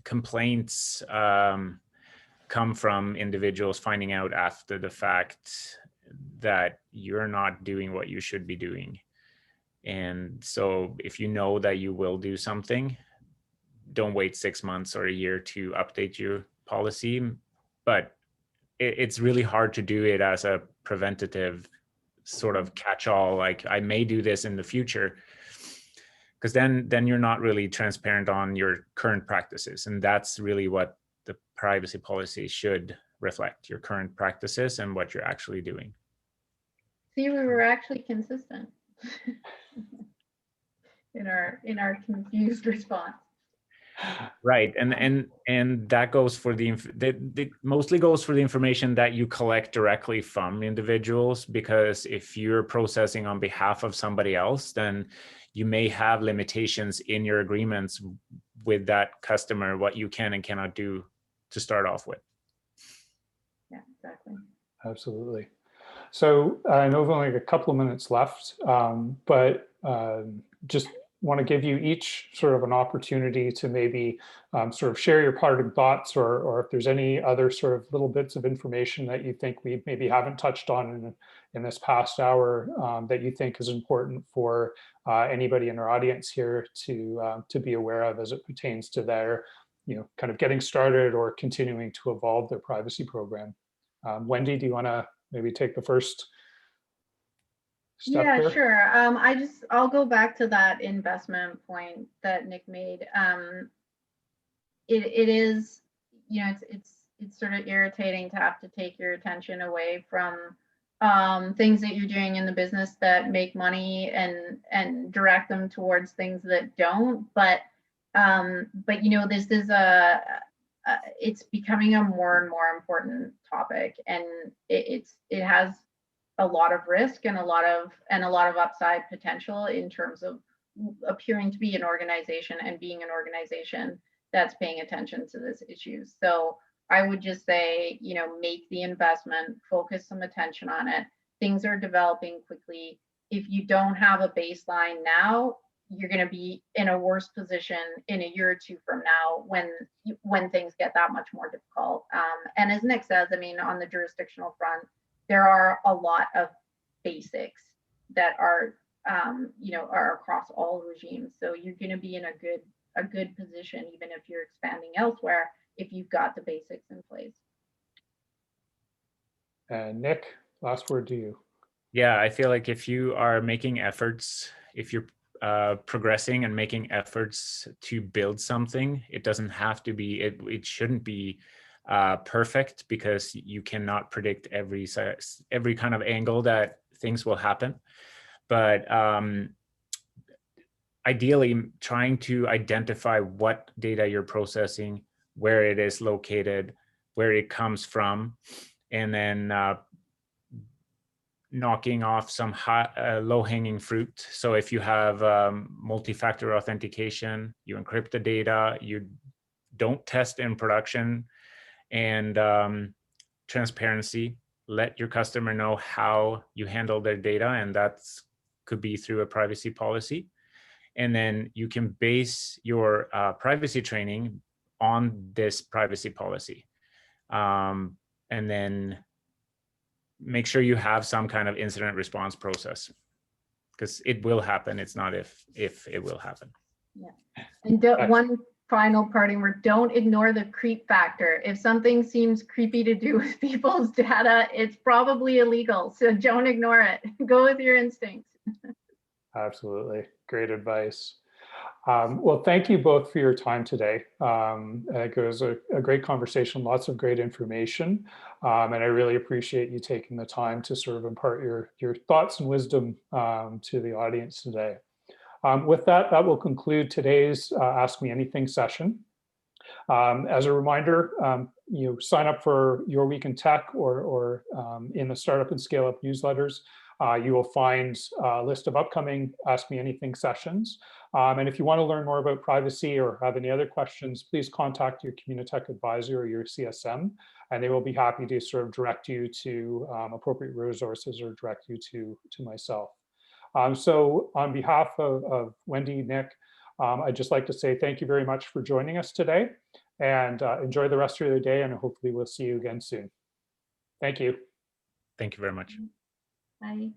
[SPEAKER 3] complaints come from individuals finding out after the fact that you're not doing what you should be doing. And so if you know that you will do something, don't wait 6 months or a year to update your policy. But it's really hard to do it as a preventative sort of catch-all, like I may do this in the future, because then you're not really transparent on your current practices. And that's really what the privacy policy should reflect, your current practices and what you're actually doing.
[SPEAKER 2] See, we were actually consistent in our confused response.
[SPEAKER 3] Right, and that goes for that mostly goes for the information that you collect directly from individuals, because if you're processing on behalf of somebody else, then you may have limitations in your agreements with that customer, what you can and cannot do to start off with.
[SPEAKER 2] Yeah, exactly.
[SPEAKER 1] Absolutely. So I know we've only a couple of minutes left, but just want to give you each sort of an opportunity to maybe sort of share your parting thoughts, or if there's any other sort of little bits of information that you think we maybe haven't touched on in this past hour that you think is important for anybody in our audience here to be aware of as it pertains to their, kind of getting started or continuing to evolve their privacy program. Wendy, do you want to maybe take the first step
[SPEAKER 2] Yeah,
[SPEAKER 1] here?
[SPEAKER 2] sure. I'll go back to that investment point that Nick made. It is, it's sort of irritating to have to take your attention away from things that you're doing in the business that make money and direct them towards things that don't. But this is it's becoming a more and more important topic, and it has a lot of risk and a lot of upside potential in terms of appearing to be an organization and being an organization that's paying attention to this issue. So I would just say, make the investment, focus some attention on it. Things are developing quickly. If you don't have a baseline now, you're going to be in a worse position in a year or two from now when things get that much more difficult. And as Nick says, on the jurisdictional front, there are a lot of basics that are across all regimes. So you're going to be in a good position, even if you're expanding elsewhere, if you've got the basics in place.
[SPEAKER 1] And Nick, last word to you.
[SPEAKER 3] Yeah, I feel like if you are making efforts, if you're progressing and making efforts to build something, it doesn't have to be, it shouldn't be perfect, because you cannot predict every kind of angle that things will happen. But ideally, trying to identify what data you're processing, where it is located, where it comes from, and then knocking off some low-hanging fruit. So if you have multi-factor authentication, you encrypt the data, you don't test in production, and transparency, let your customer know how you handle their data, and that could be through a privacy policy. And then you can base your privacy training on this privacy policy. And then make sure you have some kind of incident response process, because it will happen. It's not if it will happen.
[SPEAKER 2] Yeah. And one final parting word, don't ignore the creep factor. If something seems creepy to do with people's data, it's probably illegal. So don't ignore it. Go with your instincts.
[SPEAKER 1] Absolutely. Great advice. Well, thank you both for your time today. It was a great conversation, lots of great information. And I really appreciate you taking the time to sort of impart your thoughts and wisdom to the audience today. With that, that will conclude today's Ask Me Anything session. As a reminder, you sign up for Your Week in Tech or in the Startup and Scale Up newsletters. You will find a list of upcoming Ask Me Anything sessions. And if you want to learn more about privacy or have any other questions, please contact your Communitech advisor or your CSM, and they will be happy to sort of direct you to appropriate resources or direct you to myself. So on behalf of Wendy, Nick, I'd just like to say thank you very much for joining us today, and enjoy the rest of your day, and hopefully we'll see you again soon. Thank you.
[SPEAKER 3] Thank you very much.
[SPEAKER 2] Bye.